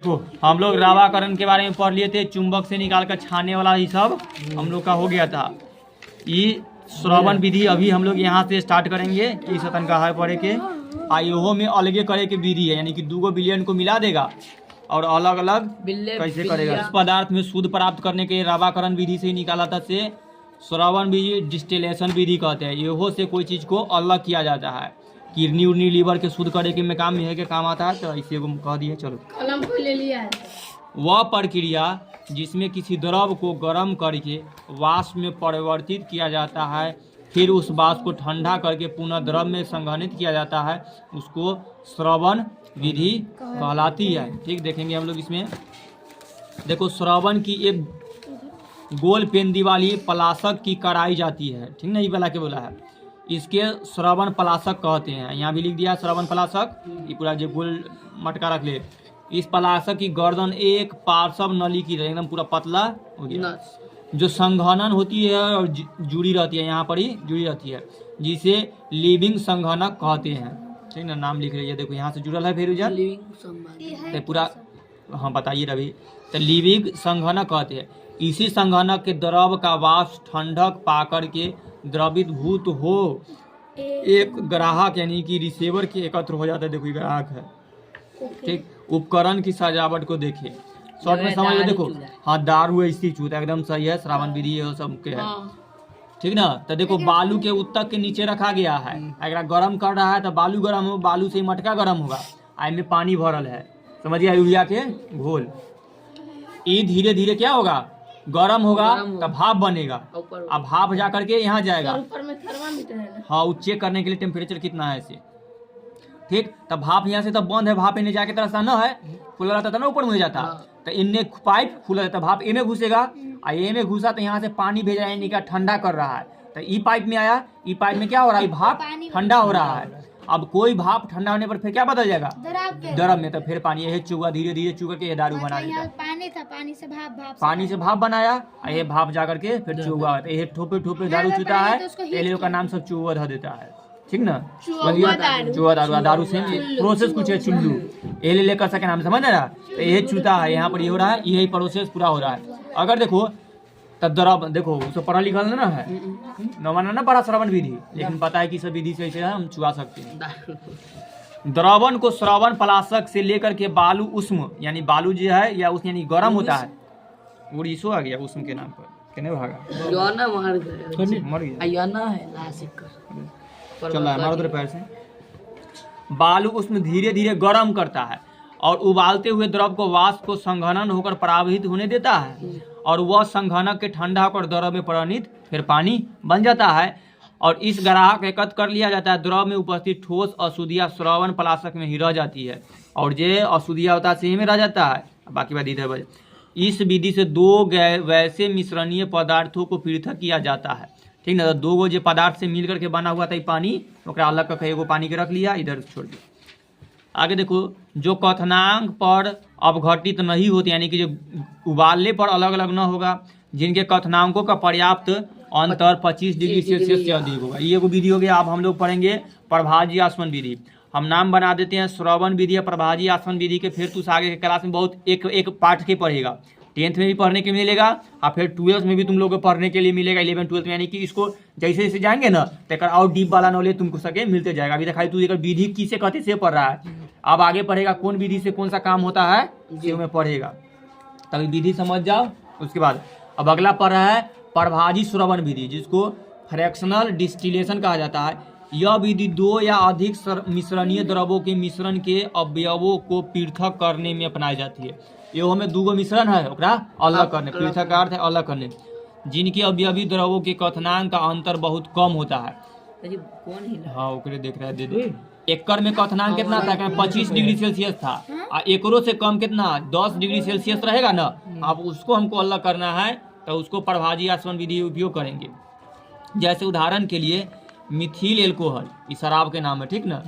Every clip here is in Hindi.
तो हम लोग रावाकरण के बारे में पढ़ लिए थे, चुंबक से निकाल कर छाने वाला ये सब हम लोग का हो गया था। ये श्रवण विधि अभी हम लोग यहाँ से स्टार्ट करेंगे कि सतन का है पढ़े के आयोहो में अलगे करे के विधि है, यानी कि 2 बिलियन को मिला देगा और अलग अलग कैसे करेगा। इस पदार्थ में शुद्ध प्राप्त करने के रावाकरण विधि से ही निकाला था, से श्रवण विधि डिस्टिलेशन विधि कहते हैं। योहो से कोई चीज़ को अलग किया जाता है, किडनी उर्नी लीवर के शुद्ध करे के में काम है के काम आता है। तो इसे को कह दिए, चलो कलम को ले लिया है। वह प्रक्रिया जिसमें किसी द्रव को गर्म करके वाष्प में परिवर्तित किया जाता है, फिर उस वाष्प को ठंडा करके पुनः द्रव में संघनित किया जाता है, उसको श्रवण विधि कहलाती है। ठीक, देखेंगे हम लोग इसमें। देखो, श्रवण की एक गोल पेंदी वाली पलाशक की कराई जाती है, ठीक ना, ये वाला के बोला है, इसके श्रवण पलाशक कहते हैं। यहाँ भी लिख दिया श्रवण पलाशक, ये पूरा जो गोल मटका रख ले। इस पलाशक की गर्दन एक पार्श्व नली की रहे, एकदम पूरा पतला हो गया, जो संघनन होती है और जुड़ी रहती है, यहाँ पर ही जुड़ी रहती है, जिसे लिविंग संघनक कहते हैं। ठीक ना, नाम लिख रही है, देखो यहाँ से जुड़ल है, फिर तो पूरा हाँ बताइए रवि। तो लिविंग संघनक कहते हैं। इसी संघनक के द्रव का वाष्प ठंडक पाकर के द्रवीभूत हो एक ग्राहक यानी कि रिसीवर के एकत्र हो जाता है। देखो ये ग्राहक है, ठीक। उपकरण की सजावट को देखिए, शॉर्ट में समझ लो। देखो हाँ, दारू ऐसी चूत एकदम सही है, श्रावण विधि है सब के है, ठीक ना। तो देखो बालू के उत्तक के नीचे रखा गया है, अगर गर्म कर रहा है तो बालू गर्म हो, बालू से मटका गर्म होगा, आई में पानी भरल है, समझिए यूरिया के घोल। ये धीरे धीरे क्या होगा, गर्म होगा तो भाप बनेगा, अब भाप जा करके यहाँ जाएगा। ऊपर में थर्मामीटर है ना, हाँ, वो चेक करने के लिए टेम्परेचर कितना है इसे, ठीक। तब भाप यहाँ से तब बंद है, भाप इन्हें जाके तरह न है, खुला रहता था ना, ऊपर में जाता, तो इनने पाइप खुला रहता, भाप ए में घुसेगा, और ए में घुसा तो यहाँ से पानी भेजा, यानी कि ठंडा कर रहा है, तो ई पाइप में आया, ई पाइप में क्या हो रहा है, भाप ठंडा हो रहा है। अब कोई भाप ठंडा होने पर फिर क्या बदल जाएगा, द्रव में, तो फिर पानी यही चूगा, धीरे धीरे चूगा के ये दारू बना देगा। पानी था, पानी से भाप बनाया, ये भाप जाकर के फिर चूगा, ये ठोपे ठोपे दारू चूता है, ये का नाम सब चूहा धर देता है, ठीक ना। चूहा दारू, दारू से प्रोसेस कुछ है, चुल्लू ये लेकर सके नाम समझ रहा, तो ये चूता है, यहाँ पर ये हो रहा है, यही प्रोसेस पूरा हो रहा है। अगर देखो तब द्रव, देखो उसे पढ़ा लिखा ना है, नवाना ना पढ़ा श्रवण विधि, लेकिन पता है कि सब विधि से हम चुआ सकते हैं। द्रवण को श्रवण पलाशक से लेकर के बालू उष्म, यानी बालू जो है या उस यानी गर्म होता है, उड़ीसो आ गया उष्म के नाम पर, कहने भागा मर गया, चल रहा है हमारे उधर पैर से। बालू उसमें धीरे धीरे गर्म करता है और उबालते हुए द्रव को वाष्प को संघनन होकर प्रवाहित होने देता है, और वह संघनक के ठंडा होकर द्रव में परिणित फिर पानी बन जाता है, और इस ग्राहक एकत्र कर लिया जाता है। द्रव में उपस्थित ठोस अशुद्धियाँ श्रवण पलाशक में ही रह जाती है, और जो अशुद्धियाँ होता है सही में रह जाता है, बाकी बात इधर। इस विधि से 2 वैसे मिश्रणीय पदार्थों को पृथक किया जाता है, ठीक ना। 2 गो जो पदार्थ से मिल करके बना हुआ था पानी, ओकरा अलग करके एगो पानी के रख लिया, इधर छोड़ दिया। आगे देखो, जो क्वथनांक पर अवघटित नहीं होते, यानी कि जो उबालने पर अलग अलग न होगा, जिनके क्वथनांकों का पर्याप्त अंतर 25 डिग्री सेल्सियस से अधिक होगा, ये एगो विधि हो गया। अब हम लोग पढ़ेंगे प्रभाजी आसवन विधि। हम नाम बना देते हैं श्रवण विधि या प्रभाजी आसवन विधि के, फिर तो आगे के क्लास में बहुत एक पाठ के पढ़ेगा, 10th में भी पढ़ने के मिलेगा, और फिर 12th में भी तुम लोग को पढ़ने के लिए मिलेगा, 11 12th में, यानी कि इसको जैसे जैसे जाएंगे ना तो और डीप वाला नॉलेज तुमको सके मिलते जाएगा। अभी दिखाई तू एक विधि किसे कहते से पढ़ रहा है, अब आगे पढ़ेगा कौन विधि से कौन सा काम होता है, ये में पढ़ेगा, तभी विधि समझ जाओ। उसके बाद अब अगला पढ़ रहा है प्रभाजी श्रवण विधि, जिसको फ्रैक्शनल डिस्टिलेशन कहा जाता है। यह विधि 2 या अधिक मिश्रणीय द्रवों के मिश्रण के अवयवों को पृथक करने में अपनाई जाती है। ये हमें 2 गो मिश्रण है, ओकरा अलग करने, पृथक का अर्थ है अलग करने, जिनके अवयवी द्रवों के क्वथनांक का अंतर बहुत कम होता है। हाँ, ओकरे देख रहा है, दे दे। एकर में क्वथनांक कितना था, 25 डिग्री सेल्सियस था, और एकरो से कम कितना 10 डिग्री सेल्सियस रहेगा ना। अब उसको हमको अलग करना है, तो उसको प्रभाजी आसवन विधि उपयोग करेंगे। जैसे उदाहरण के लिए मिथिल एल्कोहल, इस शराब के नाम है, ठीक ना,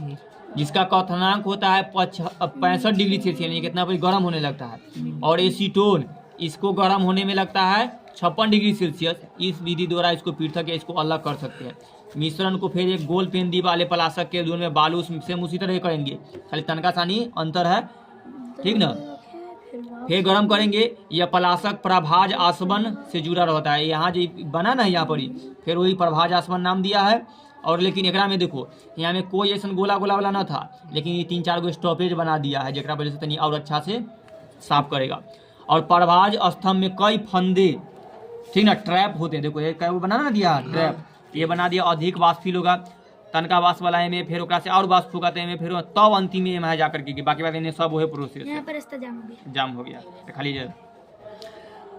जिसका क्वथनांक होता है 65 डिग्री सेल्सियस, यानी कितना पर गर्म होने लगता है, और एसीटोन, इसको गर्म होने में लगता है 56 डिग्री सेल्सियस। इस विधि द्वारा इसको पृथक या इसको अलग कर सकते हैं। मिश्रण को फिर एक गोल पेंदी वाले पलाशक के दूर में बालू से उसी तरह करेंगे, खाली तनका सानी अंतर है, ठीक ना। फिर गर्म करेंगे। यह पलाशक प्रभाज आसवन से जुड़ा रहता है। यहाँ जो बना ना यहाँ पर ही, फिर वही प्रभाज आसवन नाम दिया है। और लेकिन एकरा में देखो, यहाँ में कोई ऐसा गोला गोला वाला ना था, लेकिन ये 3-4 गो स्टॉपेज बना दिया है, जेकरा वजह से तनी और अच्छा से साफ करेगा। और प्रभाज स्तंभ में कई फंदे, ठीक ना, ट्रैप होते हैं। देखो ये क्या वो बना ना दिया ट्रैप, ये बना दिया। अधिक वाष्प फील होगा, तनका वाष्प वाला है में, फिर ओकरा से और वाष्प फूकाते हैं में, फिर तब अंतिम में यहाँ जाकर के बाकी बात इन्हें सब वही प्रोसेस यहाँ पर रास्ता जाम हो गया। जाम हो गया खाली जाए।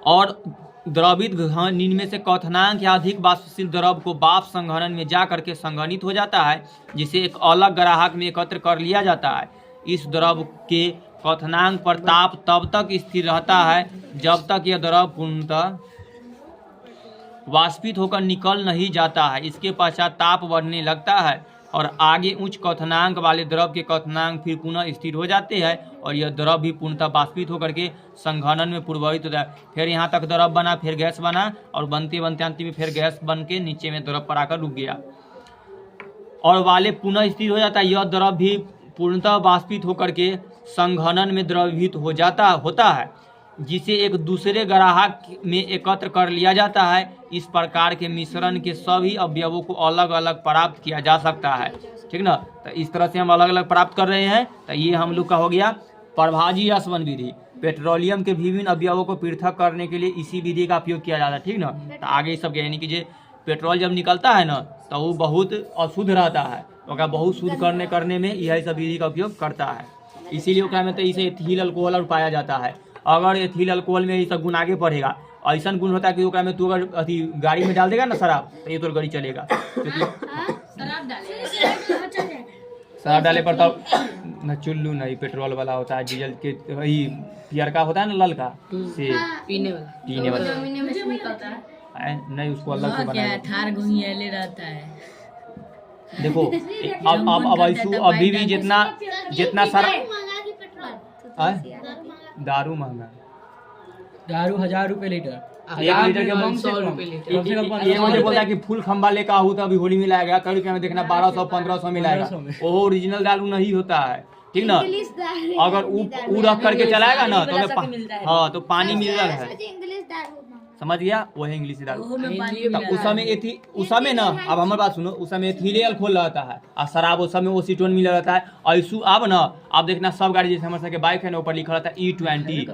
और द्रवित घन इनमें से क्वथनांक या अधिक वाष्पशील द्रव को वाष्प संघनन में जा करके संघनित हो जाता है, जिसे एक अलग ग्राहक में एकत्र कर लिया जाता है। इस द्रव के क्वथनांक पर ताप तब तक स्थिर रहता है जब तक यह द्रव पूर्णतः वाष्पित होकर निकल नहीं जाता है। इसके पश्चात ताप बढ़ने लगता है और आगे उच्च क्वथनांक वाले द्रव के क्वथनांक फिर पुनः स्थिर हो जाते हैं और यह द्रव भी पूर्णतः वाष्पित होकर के संघनन में पूर्वहित होता है। फिर यहाँ तक द्रव बना, फिर गैस बना, और बनते बनते अंतिम में फिर गैस बन के नीचे में द्रव पर आकर रुक गया और वाले पुनः स्थिर हो जाता है। यह द्रव भी पूर्णतः वाष्पित होकर के संघनन में द्रवीभूत होता है, जिसे एक दूसरे ग्राहक में एकत्र कर लिया जाता है। इस प्रकार के मिश्रण के सभी अवयवों को अलग अलग प्राप्त किया जा सकता है, ठीक ना। तो इस तरह से हम अलग अलग प्राप्त कर रहे हैं। तो ये हम लोग का हो गया प्रभाजी आसवन विधि। पेट्रोलियम के विभिन्न अवयवों को पृथक करने के लिए इसी विधि का उपयोग किया जाता है, ठीक ना। तो आगे सब यानी कि पेट्रोल जब निकलता है ना, तो वो बहुत अशुद्ध रहता है, ओकरा बहुत शुद्ध करने में यही सब विधि का उपयोग करता है। इसीलिए ओकरा में तो इसे एथिल अल्कोहल पाया जाता है। अगर एथिल अल्कोहल में ये सब गुण आगे बढ़ेगा, ऐसा गुण होता है कि ओकरा में तू अगर अथी गाड़ी में डाल देगा ना शराब, तो ये तो गाड़ी चलेगा। शराब डाले पर तो न चुल्लू नहीं, पेट्रोल वाला होता है, डीजल के वही पियर का होता है ना, ललका से पीने वाला नहीं, उसको अलग से बनाया थार घुंघियाले रहता है। देखो अब ऐसू अभी भी जितना सारा दारू महंगा, दारू 1000 रुपए लीटर, 1 लीटर के 100 रुपए। ये मुझे बोलता है कि फुल खंबा लेकर आहू तो अभी होली में लाएगा, कई रुपये में देखना 1200-1500 में लाएगा। वो ओरिजिनल दारू नहीं होता है, ठीक ना। अगर वो रख करके चलाएगा ना तो हाँ तो पानी मिल रहा है, समझ गया, वही इंग्लिश दारू। उस समय ना, अब हमारी बात सुनो, उस समय एथिल अल्कोहल रहता है और शराब उस समय ओसीटोन मिल रहता है। ऐसू अब ना, अब देखना सब गाड़ी जैसे हमारे सबके बाइक है ना, ऊपर लिखा रहता है E20।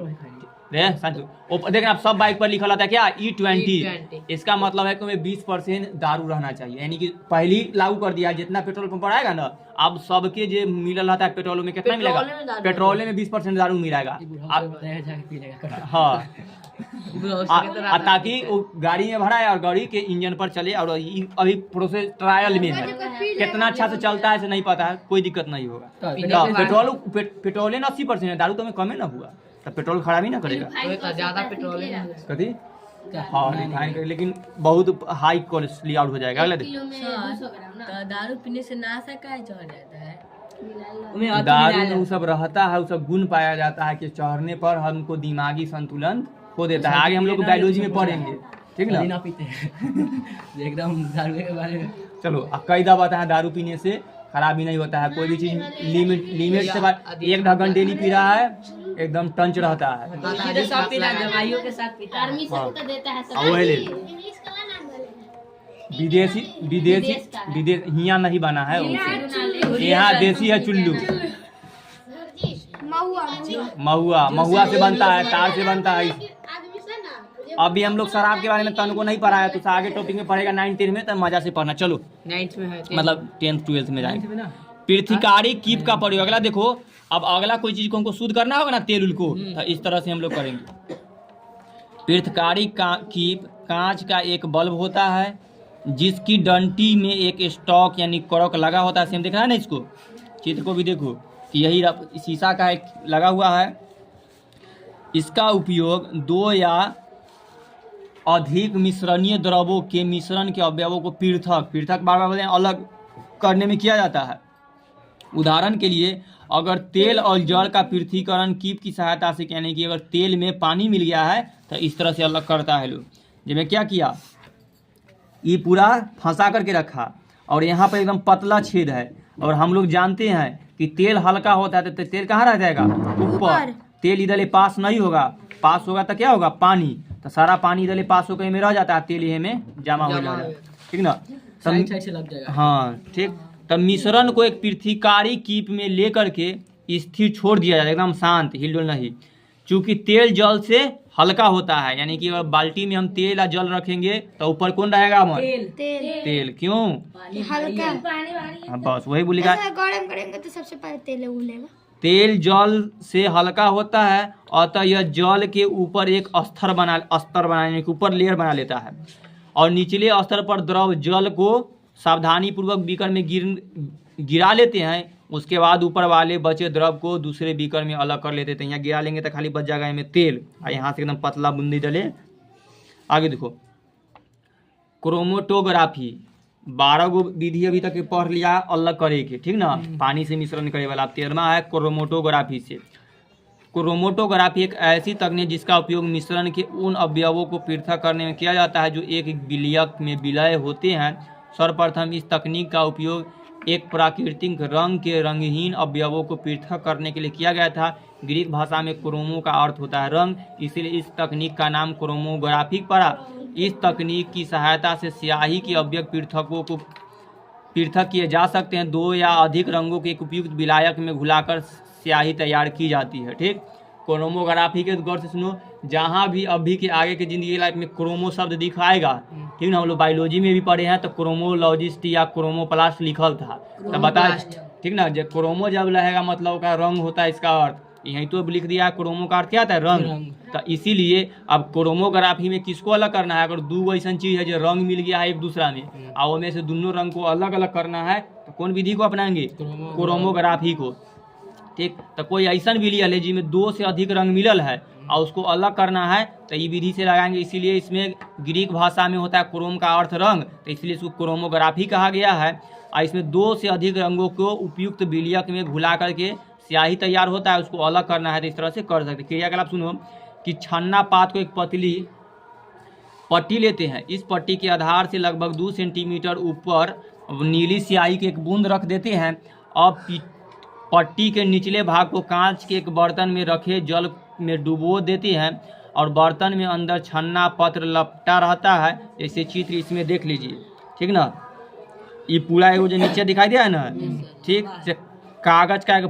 देखना आप सब बाइक पर लिखा रहता है क्या, E20। इसका मतलब है कि उसमें 20% दारू रहना चाहिए, यानी कि पहली लागू कर दिया। जितना पेट्रोल पंप पर आएगा ना, अब सबके जो मिलल रहता है पेट्रोल में कितना मिलेगा, पेट्रोल में 20% दारू मिलेगा। हाँ, ताकि वो गाड़ी में भराए और गाड़ी के इंजन पर चले। और अभी प्रोसेस ट्रायल में है, कितना अच्छा से चलता है से नहीं पता है, कोई दिक्कत नहीं होगा। पेट्रोल 80% है, दारू तो में कम ना हुआ, तो पेट्रोल खराब ही ना करेगा, ज्यादा पेट्रोल कभी हाँ रिफाइन कर, लेकिन बहुत हाई कॉस्टली आउट हो जाएगा अगला दिन। दारू पीने से नशा का चढ़ जाता है, दारू में वो सब रहता है, वो सब गुण पाया जाता है कि चढ़ने पर हमको दिमागी संतुलन खो देता है। आगे हम लोग बायोलॉजी में पढ़ेंगे, ठीक ना। ना पीते हैं एकदम दारू के बारे में। चलो अब कई दफा बताया, दारू पीने से खराबी नहीं होता है, कोई भी चीज लिमिट से बाद 1 ढक्कन डेली पी रहा है एकदम टंच रहता है। दवाइयों के साथ पीता है, विदेश यहाँ नहीं बना है, यहाँ देसी है चुल्लू, महुआ से बनता है, तार से बनता है। अभी हम लोग शराब के बारे में तन को नहीं पढ़ाया, तो आगे टॉपिक में पढ़ेगा 9th में, तो मजा से पढ़ना। चलो 9th में है, मतलब 10th 12th में जाएंगे। पृथ्वीकारी कीप का प्रयोग, अगला देखो, अब अगला कोई चीज को हमको शुद्ध करना होगा ना, तेल उल को, तो इस तरह से हम लोग करेंगे। पृथ्वीकारी कीप कांच का एक बल्ब होता है, जिसकी डंटी में एक स्टॉक यानी कड़क लगा होता है। सेम देख रहा है ना, इसको चित्र को भी देखो कि यही शीशा का एक लगा हुआ है। इसका उपयोग 2 या अधिक मिश्रणीय द्रवों के मिश्रण के अवयवों को पृथक बार बोलते हैं अलग करने में किया जाता है। उदाहरण के लिए, अगर तेल और जल का पृथक्करण कीप की सहायता से, यानी कि अगर तेल में पानी मिल गया है तो इस तरह से अलग करता है लोग। जिसमें क्या किया, ये पूरा फंसा करके रखा और यहाँ पर एकदम पतला छेद है, और हम लोग जानते हैं कि तेल हल्का होता है तो तेल कहाँ रह जाएगा, ऊपर, तेल इधर पास नहीं होगा, पास होगा तो क्या होगा, पानी, तो सारा पानी इधर पास होकर में रह जाता है, तेल ये में जमा हो जाता है, ठीक ना। साइड साइड से लग जाएगा। हाँ ठीक। तब मिश्रण को एक पृथ्वीकारी कीप में लेकर के स्थिर छोड़ दिया जाता है, एकदम शांत, हिलडुल नहीं। चूंकि तेल जल से हल्का होता है, यानी कि अगर बाल्टी में हम तेल या जल रखेंगे तो ऊपर कौन रहेगा हमारा, तेल। क्यों, हल्का हाँ बस वही बोलेगा, गरम करेंगे तो सबसे पहले तेल उबलेगा। तेल जल से हल्का होता है, अतः यह जल के ऊपर एक स्तर बनाने के ऊपर लेयर बना लेता है, और निचले स्तर पर द्रव जल को सावधानी पूर्वक बीकर में गिरा लेते हैं। उसके बाद ऊपर वाले बचे द्रव को दूसरे बीकर में अलग कर लेते थे। यहाँ गिरा लेंगे तो खाली बच जाएगा इनमें तेल, और यहाँ से एकदम पतला बूंदी डले। आगे देखो, क्रोमेटोग्राफी 12 गो विधि अभी तक पढ़ लिया अलग करे के, ठीक ना, पानी से मिश्रण करे वाला। 13वां है क्रोमेटोग्राफी से। क्रोमेटोग्राफी एक ऐसी तकनीक जिसका उपयोग मिश्रण के उन अवयवों को पृथक करने में किया जाता है जो एक विलयक में विलय होते हैं। सर्वप्रथम इस तकनीक का उपयोग एक प्राकृतिक रंग के रंगहीन अवयवों को पृथक करने के लिए किया गया था। ग्रीक भाषा में क्रोमो का अर्थ होता है रंग, इसलिए इस तकनीक का नाम क्रोमोग्राफी पड़ा। इस तकनीक की सहायता से स्याही के अवयव पृथकों को पृथक किए जा सकते हैं। 2 या अधिक रंगों के एक उपयुक्त विलायक में घुलाकर स्याही तैयार की जाती है, ठीक। क्रोमोग्राफी के गौर से सुनो, जहाँ भी अभी के आगे की जिंदगी लाइफ में क्रोमो शब्द दिखाएगा, ठीक ना, हम लोग बायोलॉजी में भी पढ़े हैं तो क्रोमोलॉजिस्ट या क्रोमोप्लास्ट लिखल था, तो बता, ठीक ना, जब क्रोमो जब रहेगा मतलब का रंग होता है, इसका अर्थ यहीं तो लिख दिया है, क्रोमो का अर्थ क्या आता है, रंग। तो इसीलिए अब क्रोमोग्राफी में किसको अलग करना है, अगर 2 ऐसा चीज है जो रंग मिल गया है एक दूसरा में, और उनमें से दोनों रंग को अलग अलग करना है, तो कौन विधि को अपनाएंगे, क्रोमोग्राफी को, ठीक। तो कोई ऐसा विधि है जिसमें 2 से अधिक रंग मिलल है और उसको अलग करना है, तो ये विधि से लगाएंगे। इसीलिए इसमें ग्रीक भाषा में होता है क्रोम का अर्थ रंग, तो इसलिए इसको क्रोमोग्राफी कहा गया है। और इसमें 2 से अधिक रंगों को उपयुक्त विलयक में घुला करके स्याही तैयार होता है, उसको अलग करना है, तो इस तरह से कर सकते। क्रियाकलाप सुनो कि छन्ना पात को एक पतली पट्टी लेते हैं, इस पट्टी के आधार से लगभग 2 सेंटीमीटर ऊपर नीली स्याही की एक बूंद रख देते हैं। अब पट्टी के निचले भाग को कांच के एक बर्तन में रखे जल में डुबो देते हैं, और बर्तन में अंदर छन्ना पत्र लपटा रहता है, जैसे चित्र इसमें देख लीजिए, ठीक ना। ये पूरा एगो जो नीचे दिखाई दिया है ना, ठीक, कागज का एक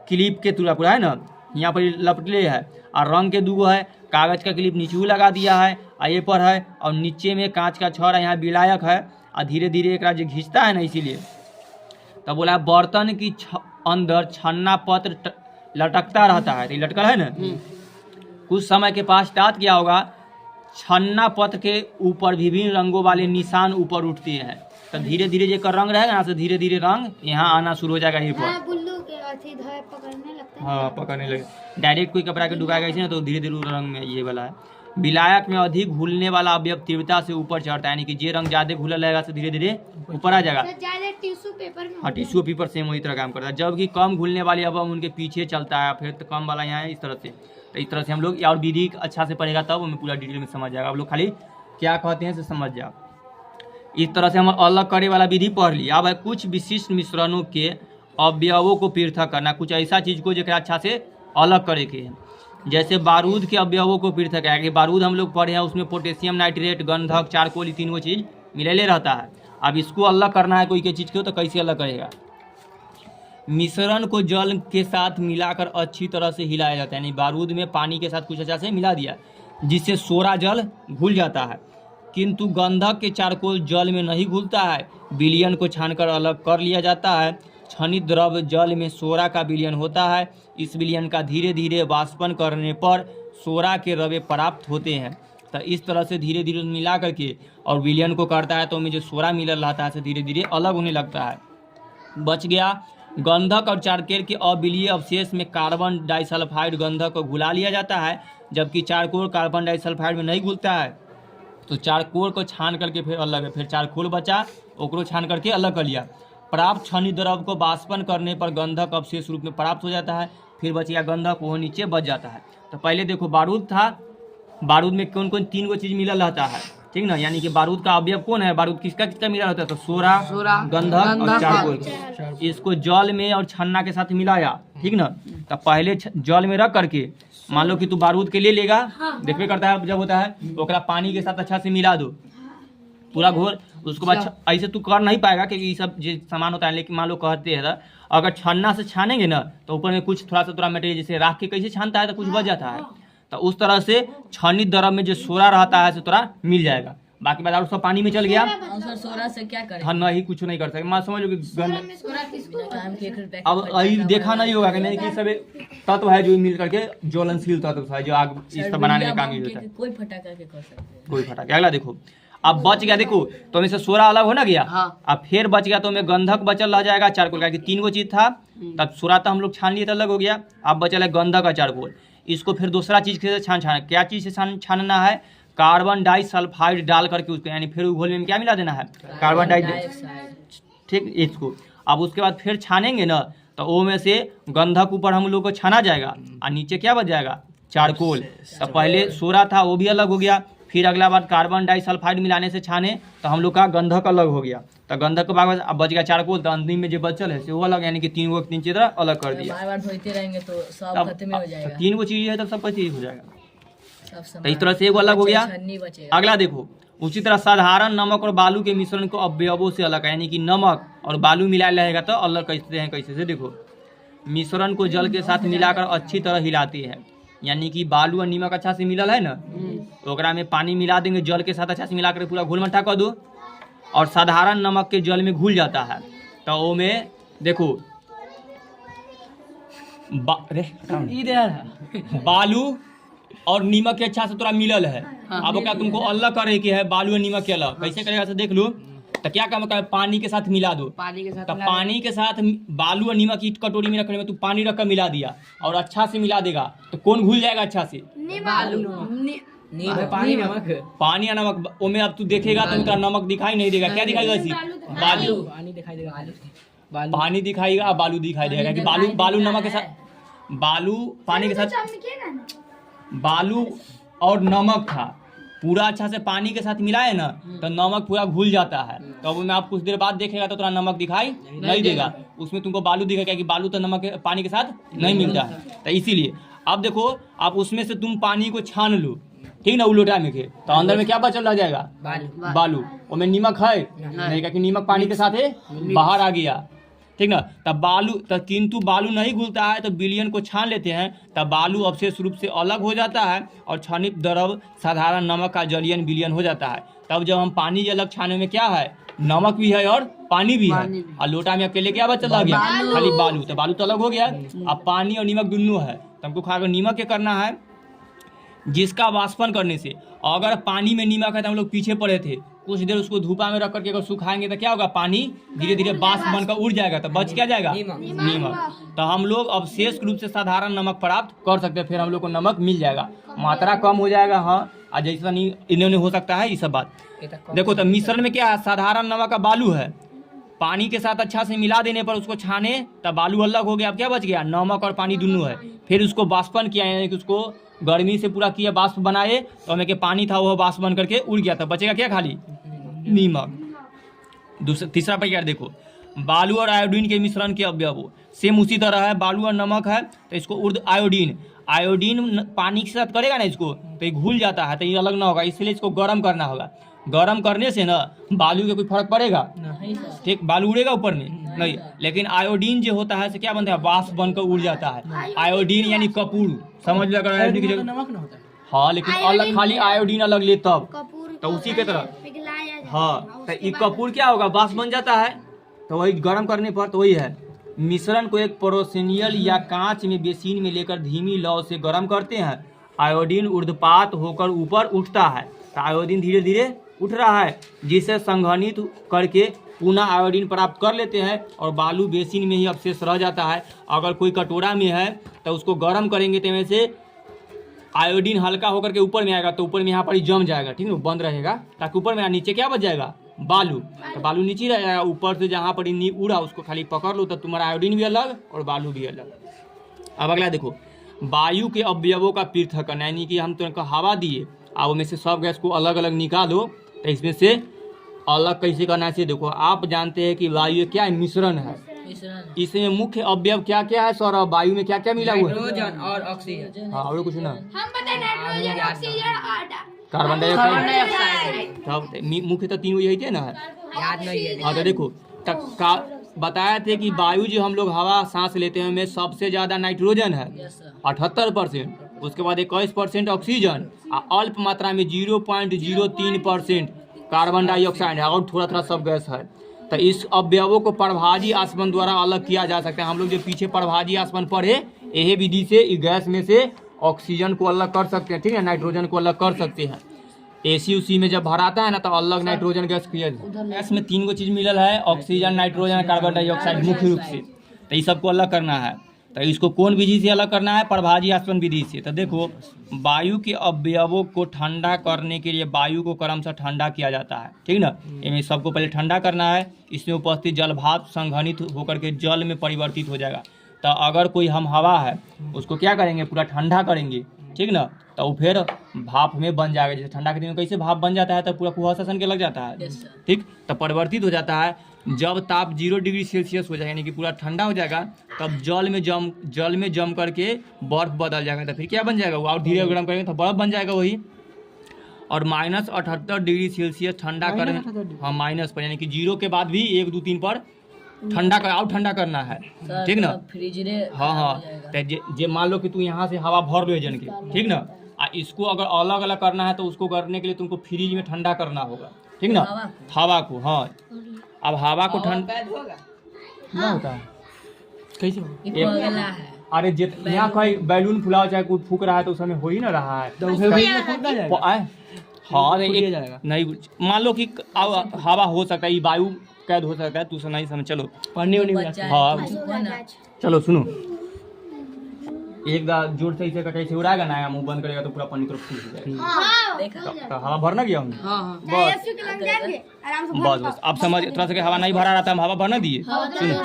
क्लिप के पूरा है ना, यहाँ पर लपटले है, और रंग के 2 है, कागज का क्लिप नीचे लगा दिया है, और ये पर है, और नीचे में कांच का छड़ है, यहाँ विलायक है, और धीरे धीरे एक जो घिंचता है ना, इसीलिए तब बोला बर्तन की अंदर छन्ना पत्र लटकता रहता है, तो लटकल है ना। कुछ समय के पश्चात क्या होगा, छन्ना पत्र के ऊपर विभिन्न रंगों वाले निशान ऊपर उठते हैं, तो धीरे धीरे जो रंग रहेगा ना, तो धीरे धीरे रंग यहाँ आना शुरू हो जाएगा, ये पर बुल्लू के अथी धोए पकड़ने लगता है, हाँ पकड़ने लगे। डायरेक्ट कोई कपड़ा के डुबाएगा इसे ना, तो धीरे धीरे रंग में ये वाला है। विलायक में अधिक घुलने वाला अवयव तीव्रता से ऊपर चढ़ता है, यानी कि जे रंग ज्यादा घुलल रहेगा तो धीरे धीरे ऊपर आ जाएगा। ज्यादा टिश्यू पेपर में, हाँ टिश्यू पेपर सेम वही तरह काम करता है, जबकि कम घुलने वाले अवयव उनके पीछे चलता है, फिर तो कम वाला यहाँ है, इस तरह से। तो इस तरह से हम लोग और विधि अच्छा से पढ़ेगा तब हमें पूरा डिटेल में समझ जाएगा। आप लोग खाली क्या कहते हैं से समझ जाओ। इस तरह से हम अलग करे वाला विधि पढ़ लिया। अब है कुछ विशिष्ट मिश्रणों के अवयवों को पृथक करना, कुछ ऐसा चीज को जो अच्छा से अलग करे के है। जैसे बारूद के अवयवों को पृथक है कि बारूद हम लोग पढ़े हैं, उसमें पोटेशियम नाइट्रेट, गंधक, चारकोल, ये 3 चीज मिलेले रहता है। अब इसको अलग करना है कोई के चीज़ को, तो कैसे अलग करेगा। मिश्रण को जल के साथ मिलाकर अच्छी तरह से हिलाया जाता है, यानी बारूद में पानी के साथ कुछ अच्छा से मिला दिया, जिससे सोरा जल घुल जाता है। किंतु गंधक के चारकोल जल में नहीं घुलता है, विलयन को छानकर अलग कर लिया जाता है। छनित द्रव जल में सोरा का विलयन होता है, इस विलयन का धीरे धीरे वाष्पन करने पर सोरा के रवे प्राप्त होते हैं। तो इस तरह से धीरे धीरे मिला करके और विलयन को करता है, तो उनमें जो सोरा मिलल रहता है धीरे धीरे अलग होने लगता है। बच गया गंधक और चारकोल के अविलीय अवशेष में कार्बन डाइसल्फाइड गंधक को घुला लिया जाता है, जबकि चारकोल कार्बन डाइसल्फाइड में नहीं घुलता है। तो चारकोल को छान करके फिर अलग है, फिर चारकोल बचा ओकरो छान करके अलग कर लिया। प्राप्त छनित द्रव को वाष्पन करने पर गंधक अवशेष रूप में प्राप्त हो जाता है, फिर बच गया गंधक, वो नीचे बच जाता है। तो पहले देखो बारूद था, बारूद में कौन कौन 3 चीज़ मिलल रहता है, ठीक ना, यानी कि बारूद का अवयव कौन है, बारूद किसका किसका मिला होता है, तो सोरा, गंधक और चारकोल। इसको जल में और छन्ना के साथ मिलाया, ठीक ना। तो पहले जल में रख करके मान लो कि तू बारूद के ले लेगा, देखबे करता है जब होता है, ओकरा पानी के साथ अच्छा से मिला दो पूरा घोर। उसके बाद ऐसे तू कर नहीं पाएगा क्योंकि ये सब जो सामान होता है, लेकिन मान लो कहते हैं अगर छन्ना से छानेंगे ना तो ऊपर में कुछ थोड़ा सा थोड़ा मटेरियल, जैसे राख के कैसे छानता है तो कुछ बच जाता है, तो उस तरह से छनित द्रव में जो सोरा रहता है तो थोड़ा मिल जाएगा। बाकी बाजार सब पानी में चल गया, सर सोरा से क्या करें? हाँ नहीं कुछ नहीं कर सकते, मैं समझ लो कि गंद। काम के 1 रुपए अब यही देखा नहीं होगा कि नहीं कि सब तत्व है जो मिल करके ज्वलनशील तत्व है जो आग इस तरह बनाने में काम होता है। कोई फटाका के कर सकते हैं, कोई फटाका। अगला देखो, अब बच गया, देखो तो हमें से सोरा अलग हो ना गया, अब फिर बच गया तो हमें गंधक बचल रह जाएगा, चारकोल, कि 3 गो चीज था, तब सोरा तो हम लोग छान लिए तो अलग हो गया, अब बचल है गंधक और चारकोल। इसको फिर दूसरा चीज से छानना, क्या चीज से छानना है, कार्बन डाइसल्फाइड डाल करके उसको, यानी फिर घोल में क्या मिला देना है, कार्बन डाइऑक्साइड, ठीक इसको। अब उसके बाद फिर छानेंगे ना तो वो में से गंधक ऊपर हम लोग को छाना जाएगा और नीचे क्या बच जाएगा, चारकोल। तो पहले सोरा था वो भी अलग हो गया, फिर अगला बात कार्बन डाइसल्फाइड मिलाने से छाने तो हम लोग का गंधक अलग हो गया, तो गंधक के बाद अब बच गया चारकोल, तो अंतिम में जो बचल है वो अलग, यानी कि 3 गो 3 चीज अलग कर दिया। बार बार धोते रहेंगे तो सब खत्म हो जाएगा, 3 गो चीज है तब सब चीज हो जाएगा, सब तो इस तरह से एगो अलग हो गया। छन्नी बचेगा। अगला देखो, उसी तरह साधारण नमक और बालू के मिश्रण को अवयवों से अलग, यानी कि नमक और बालू मिलाया रहेगा तो अलग कैसे हैं, कैसे से देखो, मिश्रण को जल के साथ मिलाकर अच्छी तरह हिलाते हैं, यानी कि बालू और नमक अच्छा से मिलल है ना, तो ओकरा में पानी मिला देंगे, जल के साथ अच्छा से मिलाकर पूरा घोल मट्ठा कर दो, और साधारण नमक के जल में घुल जाता है, तो वो में देखो बालू और नीमक के अच्छा से थोड़ा मिलल है। अब क्या तुमको अलग करे के है, बालू और नीमक के अलग कैसे करेगा तो देख लो, तो क्या काम है, पानी के साथ मिला दो, पानी के साथ तो पानी के साथ बालू और नीमक की कटोरी में रखने में तू पानी रख कर मिला दिया और अच्छा से मिला देगा तो कौन घुल जाएगा अच्छा से, पानी नमक, पानी या नमक। ओमे अब तू देखेगा तो तेरा नमक दिखाई नहीं देगा, क्या दिखाएगा ऐसी, बालू, पानी दिखाई देगा, पानी दिखाएगा, बालू दिखाई देगा कि बालू, बालू नमक के साथ, बालू पानी के साथ, बालू और नमक था पूरा अच्छा से पानी के साथ मिलाए ना तो नमक पूरा घुल जाता है, तो अब में आप कुछ देर बाद देखेगा तो थोड़ा नमक दिखाई नहीं देगा, उसमें तुमको बालू दिखेगा कि बालू तो नमक पानी के साथ नहीं मिलता है। तो इसीलिए अब देखो, आप उसमें से तुम पानी को छान लो, ठीक ना, उलोटा में के, तो अंदर में क्या बचल रह जाएगा, बालू। उसमें नीमक है नहीं, क्योंकि नीमक पानी के साथ बाहर आ गया, ठीक ना। तब बालू, तब किंतु बालू नहीं घुलता है तो विलयन को छान लेते हैं, तब बालू अवशेष रूप से अलग हो जाता है और छानित द्रव साधारण नमक का जलियन विलयन हो जाता है। तब जब हम पानी अलग छाने में क्या है, नमक भी है और पानी भी है, और लोटा में अकेले क्या बचल रह गया, खाली बालू, तो बालू तो अलग हो गया। अब पानी और नीमक दोनों है, तो हमको खाकर नीमक के करना है, जिसका वाष्पन करने से, अगर पानी में नीमक है तो हम लोग पीछे पड़े थे, कुछ देर उसको धूपा में रख करके अगर सुखाएंगे तो क्या होगा, पानी धीरे धीरे वाष्प बनकर उड़ जाएगा, तो बच क्या जाएगा, नीमक। तो हम लोग अवशेष रूप से साधारण नमक प्राप्त कर सकते हैं, फिर हम लोग को नमक मिल जाएगा, मात्रा कम हो जाएगा, हाँ, और जैसा नहीं इन्होंने हो सकता है ये सब बात। देखो तो मिश्रण में क्या है, साधारण नमक का बालू है, पानी के साथ अच्छा से मिला देने पर उसको छाने तब बालू अलग हो गया, अब क्या बच गया, नमक और पानी दोनों है। फिर उसको वाष्पन किया, यानी कि उसको गर्मी से पूरा किया, वाष्प बनाए, तो हमें के पानी था वह वाष्प बन करके उड़ गया, था बचेगा क्या, खाली नीमक। तीसरा प्रकार देखो, बालू और आयोडीन के मिश्रण के अवयव सेम उसी तरह है, बालू और नमक है तो इसको उर्द आयोडीन, आयोडीन पानी के साथ करेगा ना इसको तो ये घुल जाता है, तो ये अलग ना होगा, इसलिए इसको गर्म करना होगा। गर्म करने से ना बालू के कोई फर्क पड़ेगा, ठीक, बालू उड़ेगा ऊपर में नहीं, लेकिन आयोडीन जो होता है से क्या बनता है, वाष्प बनकर उड़ जाता है। आयोडीन यानी कपूर, समझ लिया कर, आयोडीन की जगह नमक ना होता है, हाँ, लेकिन अलग खाली आयोडीन अलग ले तब, कपूर तो उसी के तरह, पिघलाया जाता हाँ, तो ये कपूर क्या होगा, वाष्प बन जाता है, तो वही गर्म करने पर तो वही है। मिश्रण को एक पोरोसिनियल या कांच में बेसिन में लेकर धीमी लौ से गर्म करते हैं, आयोडीन ऊर्ध्वपात होकर ऊपर उठता है, तो आयोडीन धीरे धीरे उठ रहा है, जिसे संघनित करके पुनः आयोडीन प्राप्त कर लेते हैं और बालू बेसिन में ही अवशेष रह जाता है। अगर कोई कटोरा में है तो उसको गर्म करेंगे तो में से आयोडीन हल्का होकर के ऊपर में आएगा, तो ऊपर में यहाँ पर ही जम जाएगा, ठीक है, बंद रहेगा, ताकि ऊपर में नीचे क्या बच जाएगा, बालू, तो बालू नीचे रह जाएगा, ऊपर से जहाँ पर ही उड़ा उसको खाली पकड़ लो, तो तुम्हारा आयोडीन भी अलग और बालू भी अलग। अब अगला देखो, वायु के अवयवों का पृथक्करण, यानी कि हम तुमको हवा दिए आप उनमें से सब गैस को अलग अलग निकालो। तो इसमें से अलग कैसे करना चाहिए, देखो आप जानते हैं कि वायु क्या है, मिश्रण है। मिश्रण इसमें मुख्य अवयव क्या क्या है सर, वायु में क्या क्या मिला हुआ है? नाइट्रोजन और ऑक्सीजन। हाँ और कुछ ना, हम बताए नाइट्रोजन, ऑक्सीजन और कार्बन डाइऑक्साइड, सब मुख्यतः तीनों यही थे ना। याद नहीं है। हाँ तो देखो बताया थे कि वायु जो हम लोग हवा सांस लेते हैं उनमें सबसे ज्यादा नाइट्रोजन है यस सर 78%, उसके बाद 21% ऑक्सीजन और अल्प मात्रा में 0.03% कार्बन डाइऑक्साइड है और थोड़ा थोड़ा सब गैस है। तो इस अवयवों को प्रभाजी आसवन द्वारा अलग किया जा सकता है। हम लोग जो पीछे प्रभाजी आसवन पढ़े, यही विधि से इस गैस में से ऑक्सीजन को अलग कर सकते हैं, ठीक है, नाइट्रोजन को अलग कर सकते हैं। एसी उसी में जब भराता है ना तो अलग नाइट्रोजन गैस क्रिया। गैस में 3 गो चीज मिलल है, ऑक्सीजन, नाइट्रोजन, कार्बन डाइऑक्साइड मुख्य रूप से। तो इस सबको अलग करना है। तो इसको कौन विधि से अलग करना है? प्रभाजी आसवन विधि से। तो देखो वायु के अवयवों को ठंडा करने के लिए वायु को क्रमशः ठंडा किया जाता है, ठीक ना। इनमें सबको पहले ठंडा करना है। इसमें उपस्थित जल भाप संघनित होकर के जल में परिवर्तित हो जाएगा। तो अगर कोई हम हवा है उसको क्या करेंगे, पूरा ठंडा करेंगे, ठीक ना, तो वो फिर भाप में बन जाएगा। जैसे ठंडा करने में कैसे भाप बन जाता है, तो पूरा कुहासा सन के लग जाता है, यस सर ठीक। तो परिवर्तित हो जाता है जब ताप 0 डिग्री सेल्सियस हो जाएगा, यानी कि पूरा ठंडा हो जाएगा, तब जल में जम करके बर्फ बदल जाएगा। तो फिर क्या बन जाएगा वो, और धीरे गर्म करेंगे तो बर्फ बन जाएगा वही। और -78 डिग्री सेल्सियस ठंडा करें, हाँ माइनस पर, यानी कि 0 के बाद भी 1 2 3 पर ठंडा कर, और ठंडा करना है, सर ठीक ना। फ्रिज रे हाँ हाँ, तो जे मान लो कि तू यहाँ से हवा भर लो जन के, ठीक ना, इसको अगर अलग अलग करना है तो उसको करने के लिए तुमको फ्रिज में ठंडा करना होगा, ठीक ना, हवा को। हाँ अब हवा को ठंडा क्या होता है, कैसे अगला है अरे यहाँ कहीं बैलून फुलाओ चाहे कुछ फूक रहा है तो उस समय हो ही ना रहा है, तो हाँ नहीं मान लो कि हवा हो सकता है, वायु कैद हो सकता है, तू नहीं समझ, चलो पढ़ने उन्हीं में बच्चा हाँ। है, उसको ना चलो सुनो, एक बार जोर से इसे कटाई से उड़ाएगा ना, मुंह बंद करेगा तो पूरा पानी तरफ फूल जाएगा। हाँ देखा तो हवा भरना गया हमने, हाँ हाँ बस ऐसे के लग जाएंगे आराम से बस बस अब समझ, थोड़ा सा हवा नहीं भरा रहा था, हम हवा भरना दिए। सुनो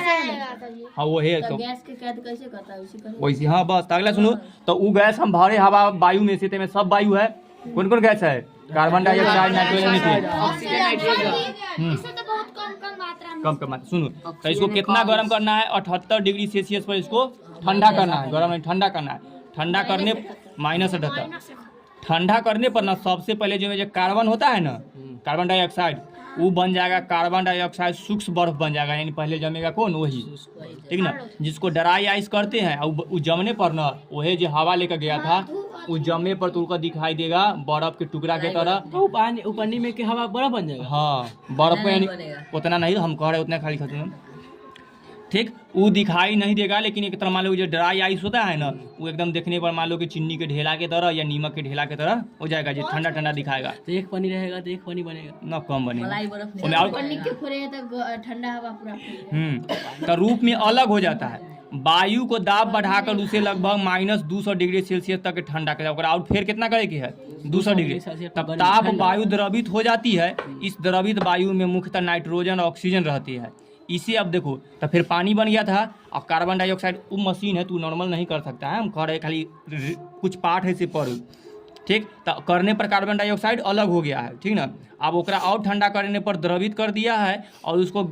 हाँ वो है तो गैस के कैद कैसे करता है उसी पर वैसे, हाँ बस अगला सुनो, तो वो गैस हम भरे हवा वायु में से, में सब वायु है, कौन कौन गैस है, carbon dioxide, nitrogen, methane, oxygen, nitrogen, इससे तो बहुत कम मात्रा में। कम मात्रा। सुनो तो इसको कितना गर्म करना है, 78 डिग्री सेल्सियस पर इसको ठंडा करना है, गर्म नहीं ठंडा करना है। ठंडा करने -78 ठंडा करने पर ना सबसे पहले जो कार्बन होता है ना, कार्बन डाइऑक्साइड, वो बन जाएगा, कार्बन डाइऑक्साइड सूक्ष्म बर्फ बन जाएगा, यानी पहले जमेगा कौन, वही, ठीक ना, जिसको ड्राई आइस करते हैं। वो जमने पर ना वही जो हवा लेकर गया था, वो जमने पर तुमको दिखाई देगा बर्फ के टुकड़ा के तरह। तो पानी में के हवा बड़ा बन जाएगा। हाँ बर्फ को, यानी बनेगा। उतना नहीं हम कह रहे उतना खाली खत्म, ठीक, वो दिखाई नहीं देगा, लेकिन एक तरह मान लो जो ड्राई आइस होता है ना, वो एकदम देखने पर मान लो कि चीनी के ढेला के तरह या नीमक के ढेला के तरह हो जाएगा, जो ठंडा ठंडा दिखाएगा, तो एक पानी रहेगा तो एक पानी बनेगा ना कम बनेगा। मलाई बर्फ नहीं उसमें और पन्नी के फोड़े तो ठंडा हवा पूरा तो रूप में अलग हो जाता है। वायु को दाब बढ़ाकर उसे लगभग -200 डिग्री सेल्सियस तक ठंडा कर, और फिर कितना करे के है 200 डिग्री, तब ताप वायु द्रवित हो जाती है। इस द्रवित वायु में मुख्यतः नाइट्रोजन और ऑक्सीजन रहती है। इसे अब देखो तो फिर पानी बन गया था, और कार्बन डाइऑक्साइड, वो मशीन है, तू नॉर्मल नहीं कर सकता है, हम कह रहे खाली कुछ पार्ट है से पढ़ो, ठीक। तो करने पर कार्बन डाइऑक्साइड अलग हो गया है, ठीक ना। अब ओकरा और ठंडा करने पर द्रवित कर दिया है और उसको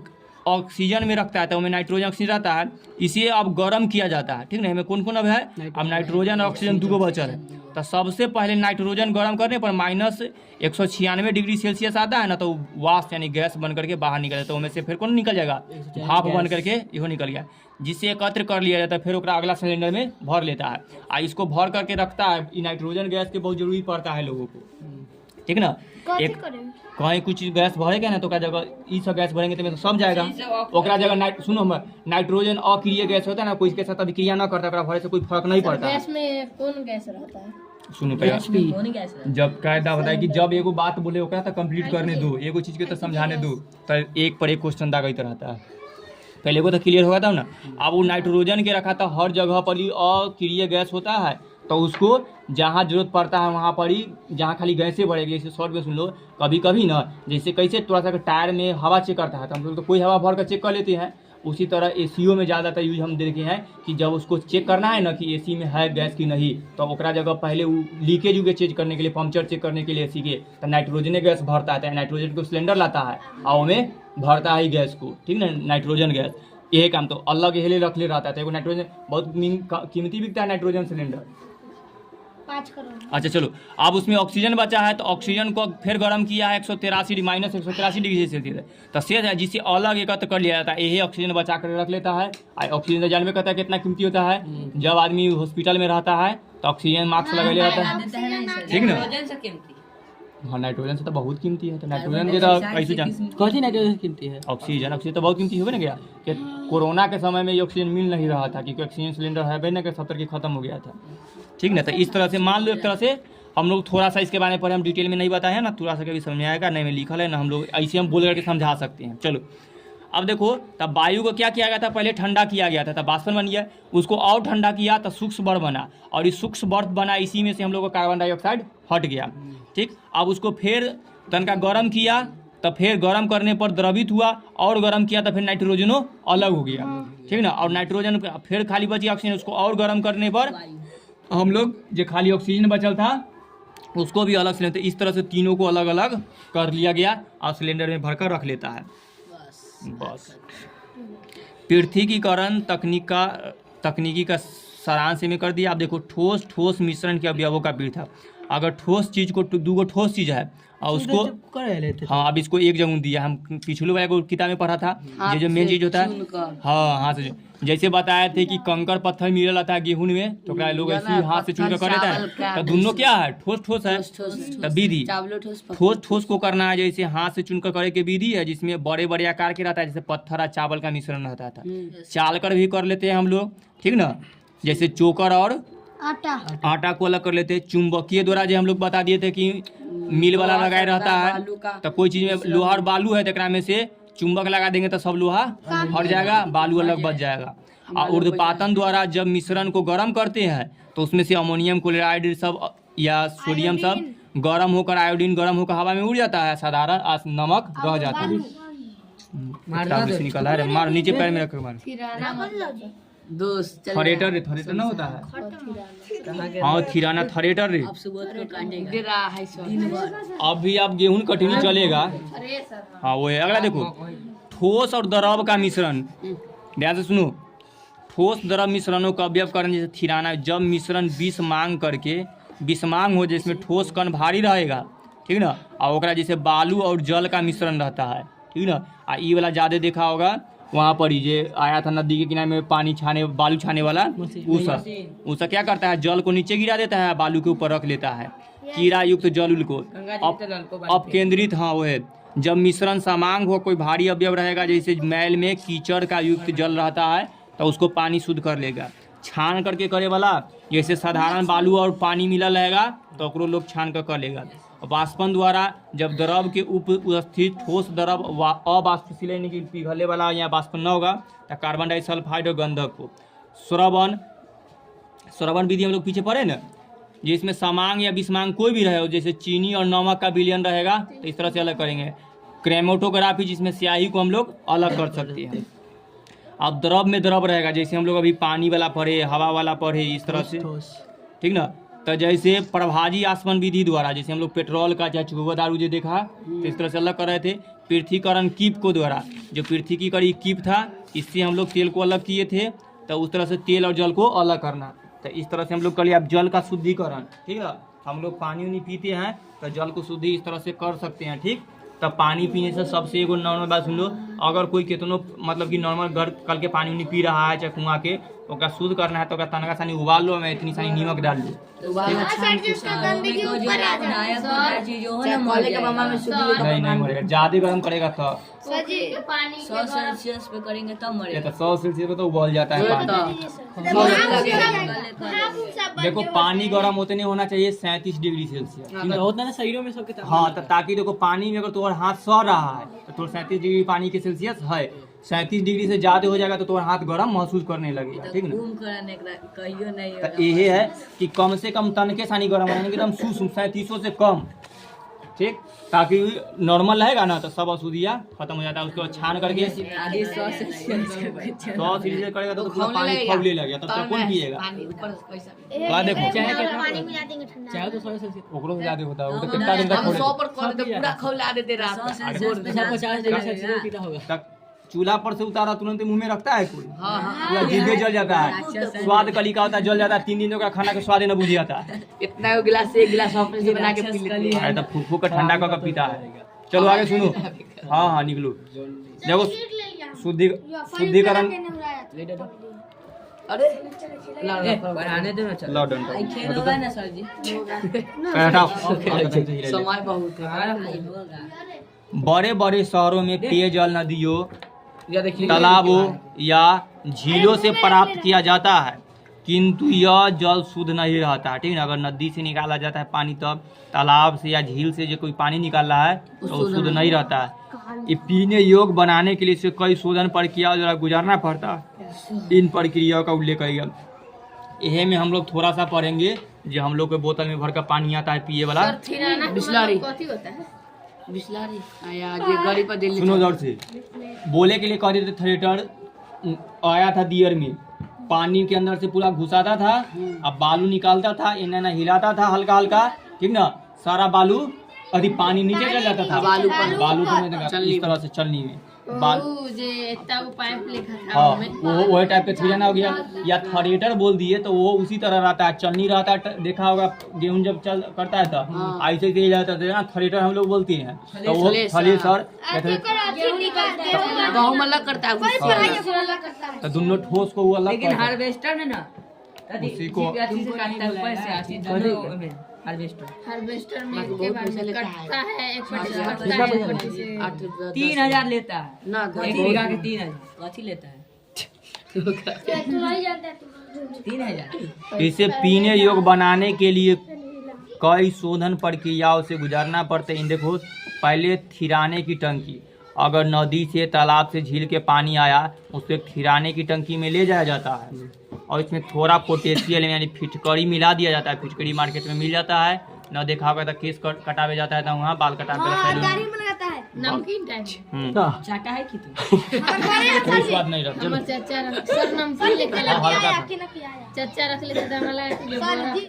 ऑक्सीजन में रखता है, तो उसमें नाइट्रोजन ऑक्सीजन रहता है, इसे अब गर्म किया जाता है, ठीक ना। इसमें कौन कौन अब है, अब नाइट्रोजन और ऑक्सीजन 2 बचल है। तो सबसे पहले नाइट्रोजन गर्म करने पर -196 डिग्री सेल्सियस आता है ना, तो वाष्प यानी गैस बन करके बाहर निकल जाता है, उसमें से फिर कौन निकल जाएगा, भाप बन करके इहो निकल गया, जिससे एकत्र कर लिया जाता है, फिर ओकरा अगला सिलेंडर में भर लेता है, और इसको भर करके रखता है। ये नाइट्रोजन गैस के बहुत जरूरी पड़ता है लोगों को, ठीक ना। एक कहीं कुछ गैस भरेगा ना तो ओकरा जगह ई सब गैस भरेंगे तो सब जाएगा, ओकरा जगह सुनो हम नाइट्रोजन अक्रिय गैस होता है ना, कोई के साथ अभिक्रिया ना करता, ओकरा भरे से कोई फर्क नहीं पड़ता। गैस में कौन गैस रहता है, सुनो पहले कौन गैस रहता है? जब कायदा होता है कि जब एगो बात बोले ओकरा तो कंप्लीट करने दो, एगो चीज के तो समझाने दो, तो एक पर एक क्वेश्चन दागत रहता है, पहले को तो क्लियर होगा तब ना। अब वो नाइट्रोजन के रखा था, हर जगह पर ही अक्रिय गैस होता है, तो उसको जहाँ जरूरत पड़ता है वहाँ पर ही, जहाँ खाली गैसें बढ़ेगी, जैसे शॉर्ट में सुन लो, कभी कभी ना जैसे कैसे थोड़ा सा टायर में हवा चेक करता है, तो हम लोग तो कोई हवा भर कर चेक कर लेते हैं, उसी तरह एसीओ में ज़्यादातर यूज हम देखे हैं कि जब उसको चेक करना है ना कि एसी में है गैस की नहीं, तो ओकरा जगह पहले लीकेज उके चेक करने के लिए, पंक्चर चेक करने के लिए एसी के, तो नाइट्रोजन गैस भरता है, तो नाइट्रोजन को सिलेंडर लाता है और उसमें भरता है गैस को, ठीक ना, नाइट्रोजन गैस। यही काम तो अलग यही रख ले रहता है। तो नाइट्रोजन बहुत कीमती बिकता है नाइट्रोजन सिलेंडर। 5 करोड़। अच्छा चलो, अब उसमें ऑक्सीजन बचा है, तो ऑक्सीजन को फिर गर्म किया है -183 डिग्री सेल्सियस, तो शेष है जिसे अलग एकत्र कर लिया जाता है। यही ऑक्सीजन बचा कर रख लेता है। ऑक्सीजन जानवे करता है कितना कीमती होता है। जब आदमी हॉस्पिटल में रहता है तो ऑक्सीजन मास्क लगा लिया जाता है, ठीक ना। हाँ, नाइट्रोजन से तो बहुत कीमती है। तो नाइट्रोजन के तो ऐसे जान कौन सी नाइट्रोजन कीमती है? ऑक्सीजन तो बहुत कीमती हो ना गया कि कोरोना के समय में ये ऑक्सीजन मिल नहीं रहा था, क्योंकि ऑक्सीजन सिलेंडर है ना कि 70 की खत्म हो गया था, ठीक ना। तो इस तरह से मान लो एक तरह से हम लोग थोड़ा सा इसके बारे में पढ़े, हम डिटेल में नहीं बताए हैं ना, थोड़ा सा कभी समझ में आएगा, नहीं में लिखल है ना, हम लोग ऐसे हम बोल करके समझा सकते हैं। चलो अब देखो, तब वायु को क्या किया गया था, पहले ठंडा किया गया था, तब वाष्पन बन गया, उसको और ठंडा किया तो सूक्ष्म बर्फ बना, और इस सूक्ष्म बर्फ बना, इसी में से हम लोग को कार्बन डाइऑक्साइड हट गया, ठीक। अब उसको फिर तनका गर्म किया, तो फिर गर्म करने पर द्रवित हुआ, और गर्म किया तो फिर नाइट्रोजनो अलग हो गया, ठीक ना। और नाइट्रोजन फिर खाली बची ऑक्सीजन, उसको और गर्म करने पर हम लोग जो खाली ऑक्सीजन बचल था उसको भी अलग सिलेंडर, इस तरह से तीनों को अलग अलग कर लिया गया और सिलेंडर में भरकर रख लेता है बस। पृथकीकरण तकनीकी का सारांश में कर दिया। आप देखो, ठोस मिश्रण के अवयवों का पृथक। अगर ठोस चीज को, दो ठोस चीज है और उसको, हाँ, अब इसको एक जगह दिया, हम पिछले वाले किताब में पढ़ा था, ये जो मेन चीज होता है, हाँ हाथ से, जैसे बताए थे कि कंकर पत्थर मिला था गेहूं में, तो क्या लोग ऐसे हाथ से चुन कर लेता है, तो दोनों क्या है, ठोस है। तब विधि ठोस को करना है, जैसे हाथ से चुनकर करे के विधि है, जिसमें बड़े बड़े आकार के रहता है, जैसे पत्थर और चावल का मिश्रण रहता था। चाल कर भी कर लेते हैं हम लोग, ठीक ना, जैसे चोकर और आटा को अलग कर लेते हैं। चुंबकीय द्वारा जो हम लोग बता दिए थे कि मिल वाला लगाए रहता है, तो कोई चीज में लोहा और बालू है, तो में से चुंबक लगा देंगे तो सब लोहा हट जाएगा, बालू अलग बच जाएगा। और ऊर्ध्वपातन द्वारा जब मिश्रण को गर्म करते हैं तो उसमें से अमोनियम क्लोराइड सब या सोडियम सब गर्म होकर, आयोडीन गर्म होकर हवा में उड़ जाता है, साधारण नमक रह जाता है। निकला है, मार नीचे पैर में रख मार। थरेटर ना होता है, हाँ थिराना थरेटर रे। अब भी आप गेहूं कटनी चलेगा, हाँ वो है। अगला देखो, ठोस और द्रव का मिश्रण, ध्यान से सुनो। ठोस द्रव मिश्रणों का अवयवकरण जैसे थिराना, जब मिश्रण विषमांग हो, जिसमें ठोस कण भारी रहेगा, ठीक ना, और ओकरा जैसे बालू और जल का मिश्रण रहता है, ठीक ना। आ ई वाला ज्यादा देखा होगा वहाँ पर ही जे आया था नदी के किनारे में पानी छाने, बालू छाने वाला, उसका क्या करता है, जल को नीचे गिरा देता है, बालू के ऊपर रख लेता है, कीड़ा युक्त जल को अपकेंद्रित, हाँ वो है। जब मिश्रण समांग हो, कोई भारी अवयव रहेगा, जैसे मैल में कीचड़ का युक्त जल रहता है, तो उसको पानी शुद्ध कर लेगा। छान करके करे वाला, जैसे साधारण बालू और पानी मिला रहेगा तो ओकरो लोग छान कर लेगा। वाष्पन द्वारा जब द्रव के उपस्थित ठोस द्रव अवाष्पशील यानी कि पिघलने वाला या वाष्पन न होगा, तो कार्बन डाइसल्फाइड और गंधक को श्रवण विधि हम लोग पीछे पढ़े ना, जिसमें समांग या विषमांग कोई भी रहे हो, जैसे चीनी और नमक का विलयन रहेगा तो इस तरह से अलग करेंगे। क्रेमेटोग्राफी, जिसमें स्याही को हम लोग अलग कर सकते हैं। अब द्रव में द्रव रहेगा, जैसे हम लोग अभी पानी वाला पढ़े, हवा वाला पढ़े, इस तरह से, ठीक ना। तो जैसे प्रभाजी आसवन विधि द्वारा, जैसे हम लोग पेट्रोल का चाहे चुहा दारू जो देखा, तो इस तरह से अलग कर रहे थे। पृथ्वीकरण कीप को द्वारा, जो पृथ्वी की कड़ी कीप था, इससे हम लोग तेल को अलग किए थे, तो उस तरह से तेल और जल को अलग करना, तो इस तरह से हम लोग कर लिया। अब जल का शुद्धिकरण, ठीक है, हम लोग पानी उनी पीते हैं तो जल को शुद्धि इस तरह से कर सकते हैं, ठीक। तब पानी पीने से सबसे एगो नॉर्मल बात सुन लो, अगर कोई कितनो मतलब कि नॉर्मल घर कल के पानी उनी पी रहा है चाहे कुआं के, तो ओकरा शुद्ध करना है तो ओकरा तनका सानी उबाल लो, मैं इतनी सानी नमक डाल लो, नहीं मरेगा, ज्यादा गर्म करेगा तो 100 सेल्सियस पे करेंगे तब मरेगा। 100 सेल्सियस पे तो उबाल जाता है पानी। देखो पानी गर्म होते नहीं होना चाहिए 37 डिग्री सेल्सियस, होता है ना शरीरों में सबके, हाँ, तो ताकि देखो पानी में अगर तुम्हारा हाथ सह रहा है तो थोड़ा 37 डिग्री पानी के सेल्सियस है, 37 डिग्री से ज्यादा हो जाएगा तो तुम्हारा हाथ गर्म महसूस करने लगेगा, ठीक ना। तो ये है कि कम से कम तन के सानी गर्म, यानी कि एकदम 3700 से कम, ठीक, ताकि नॉर्मल रहेगा ना तो सब अशुद्धियाँ खत्म हो जाता है। उसको छान करके 100 सीढ़ी करेगा तो पूरा पानी खौलने लगेगा, तब तक कौन पिएगा? देखो पानी मिला देंगे ठंडा। चाहे तो 100 से ओकरो से ज्यादा होता है, वो तो कितना दिन तक खौले 100 पर कर दे पूरा खौला देते रात 50 डिग्री सेल्सियस पीता होगा। तक चूल्हा पर से उतारा तुरंत मुंह में रखता है कोई? हां हां पूरा जीभे जल जाता है, स्वाद कलिका होता है, जल जाता है, 3 दिनों का खाना के स्वाद ही न बुझ जाता है। इतना गिलास से एक गिलास अपने से बना के पी लेते हैं। तो फूक फूक कर ठंडा करके पीता है। चलो आगे सुनो। हाँ हाँ निकलो। देखो शुद्धिकरण अरे बढ़ाने दो ना, चल लॉकडाउन खेल होगा ना सर जी? समय बहुत है। बड़े बड़े शहरों में पेयजल नदियों, या देखिए तालाबों या झीलों से प्राप्त किया जाता है, किंतु यह जल शुद्ध नहीं रहता है। ठीक है, अगर नदी से निकाला जाता है पानी, तब तालाब से या झील से जो कोई पानी निकाल रहा है तो वो शुद्ध नहीं रहता है। ये पीने योग्य बनाने के लिए इसे कई शोधन प्रक्रिया जो गुजारना पड़ता है। इन प्रक्रियाओं का उल्लेख करेगा। यह में हम लोग थोड़ा सा पढ़ेंगे, जो हम लोग के बोतल में भर कर पानी आता है पिए वाला। बिस्लरी कथी होता है? बिस्लरी आया ये गाड़ी पर दिल्ली सुनो दौड़ से बोले के लिए कह रहे थे, थिएटर आया था दियर में, पानी के अंदर से पूरा घुसाता था, अब बालू निकालता था, इन्हें हिलाता था हल्का हल्का, ठीक ना, सारा बालू अभी पानी नीचे चल जाता था, बालू इस तरह से चलनी में जे इतना वो पाइप लिखा था हाँ, उसमें। वो टाइप का छिड़ाना हो गया। या थरेटर बोल दिए तो वो उसी तरह रहता है, चलनी रहता है। देखा होगा गेहूं जब चल करता है तो ऐसे ही जाता है ना, थरेटर हम लोग बोलते हैं, तो वो थ्रेसर गाँव में अलग करता है तो दोनों ठोस को वो अलग लेकिन करता है। हार्वेस्टर में ना उसी को हार्वेस्टर में इसके बाद में कटता है, एक पट्टी से कटता है, एक पट्टी से 3000 लेता है ना एक बीघा के 3000 कथी लेता है तू नहीं जानता तू। 3000। इसे पीने योग्य बनाने के लिए कई शोधन प्रक्रियाओं से गुजरना पड़ता है। इन देखो, पहले थिराने की टंकी, अगर नदी से तालाब से झील के पानी आया उसे थिराने की टंकी में ले जाया जाता है और इसमें थोड़ा पोटेशियम यानी फिटकरी मिला दिया जाता है। फिटकरी मार्केट में मिल जाता है, न देखा होगा तो केस कटावे जाता है तो वहाँ बाल कटावे गाड़ी में लगाता है। नमकीन टाइप। चाटा है कि तू कोई स्वाद नहीं रहता। हमारे चाचा सर नमकीन लेके हाँ, हल्का सा। कि ना पिया है। चाचा रख लेते थे, हमारा सर